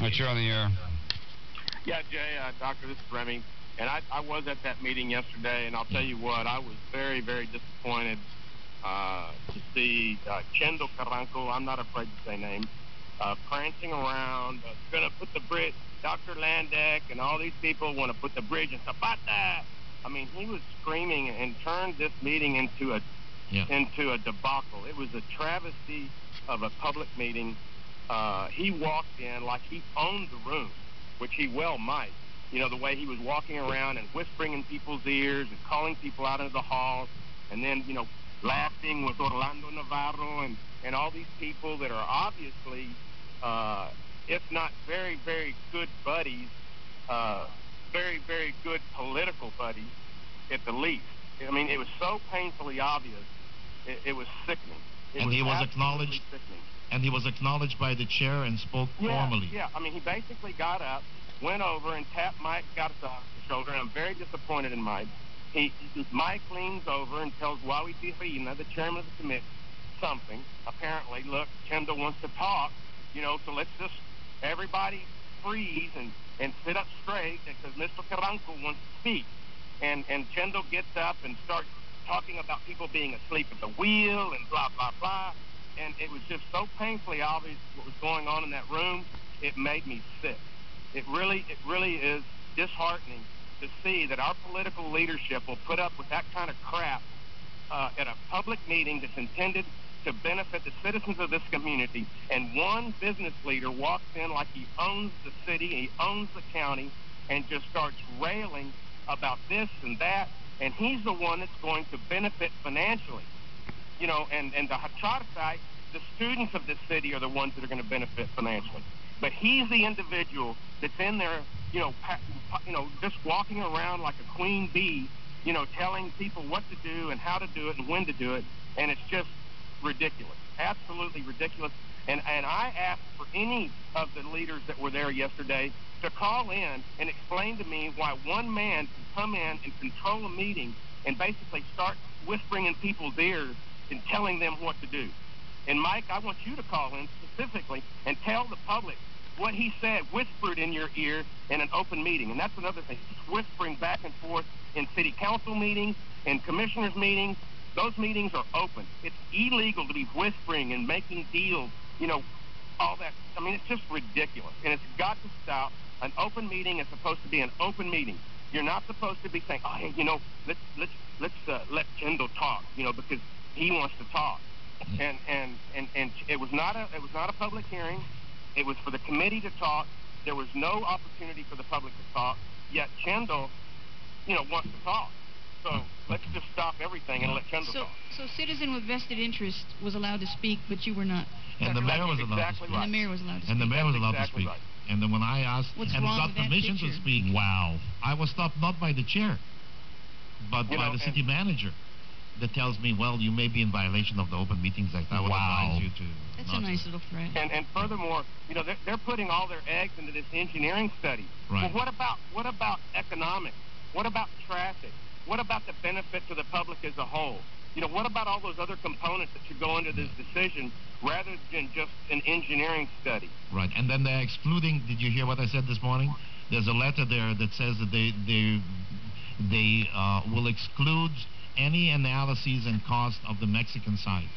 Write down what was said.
Right, you're on the air. Yeah, Jay, Doctor, this is Remy. And I was at that meeting yesterday, and I'll tell you what, I was very, very disappointed to see Chendo Carranco, I'm not afraid to say names, prancing around, going to put the bridge, Dr. Landeck and all these people want to put the bridge in Zapata. I mean, he was screaming and turned this meeting into a debacle. It was a travesty of a public meeting. He walked in like he owned the room, which he well might. You know, the way he was walking around and whispering in people's ears and calling people out into the halls, and then, you know, laughing with Orlando Navarro and all these people that are obviously, if not very, very good buddies, very, very good political buddies at the least. I mean, it was so painfully obvious. It was sickening. And he was acknowledged. Sickening. And he was acknowledged by the chair and spoke formally. Yeah, I mean, he basically got up, went over and tapped Mike Garza on the shoulder, and I'm very disappointed in Mike. Mike leans over and tells Wawi Tifina, the chairman of the committee, something. Apparently, look, Chendo wants to talk, you know, so let's just everybody freeze and sit up straight because Mr. Carranco wants to speak. And Chendo gets up and starts talking about people being asleep at the wheel and blah, blah, blah. And it was just so painfully obvious what was going on in that room, it made me sick. It really is disheartening to see that our political leadership will put up with that kind of crap at a public meeting that's intended to benefit the citizens of this community. And one business leader walks in like he owns the city, he owns the county, and just starts railing about this and that. And he's the one that's going to benefit financially. You know, and the Hacharsai, the students of this city are the ones that are going to benefit financially. But he's the individual that's in there, you know, just walking around like a queen bee, you know, telling people what to do and how to do it and when to do it. And it's just ridiculous, absolutely ridiculous. And I asked for any of the leaders that were there yesterday to call in and explain to me why one man can come in and control a meeting and basically start whispering in people's ears and telling them what to do. And Mike, I want you to call in specifically and tell the public what he said, whispered in your ear in an open meeting. And that's another thing. He's whispering back and forth in city council meetings, in commissioners' meetings. Those meetings are open. It's illegal to be whispering and making deals, you know, all that. I mean, it's just ridiculous. And it's got to stop. An open meeting is supposed to be an open meeting. You're not supposed to be saying, oh, hey, you know, let's let Chendo talk, you know, because he wants to talk. And it was not a public hearing. It was for the committee to talk. There was no opportunity for the public to talk. Yet Chendo, you know, wants to talk. So let's just stop everything and let Chendo talk. So citizen with vested interest was allowed to speak, but you were not. And the mayor was allowed to speak. And the mayor was allowed to speak. And the mayor was allowed to speak. Right. And then when I asked and got permission to speak, wow, I was stopped not by the chair, but by the city manager that tells me, well, you may be in violation of the Open Meetings Act. I would advise you to. That's a nice little threat. And furthermore, you know, they're putting all their eggs into this engineering study. Right. Well, what about economics? What about traffic? What about the benefit to the public as a whole? You know, what about all those other components that should go into this decision rather than just an engineering study? Right, and then they're excluding, did you hear what I said this morning? There's a letter there that says that they will exclude any analyses and cost of the Mexican side.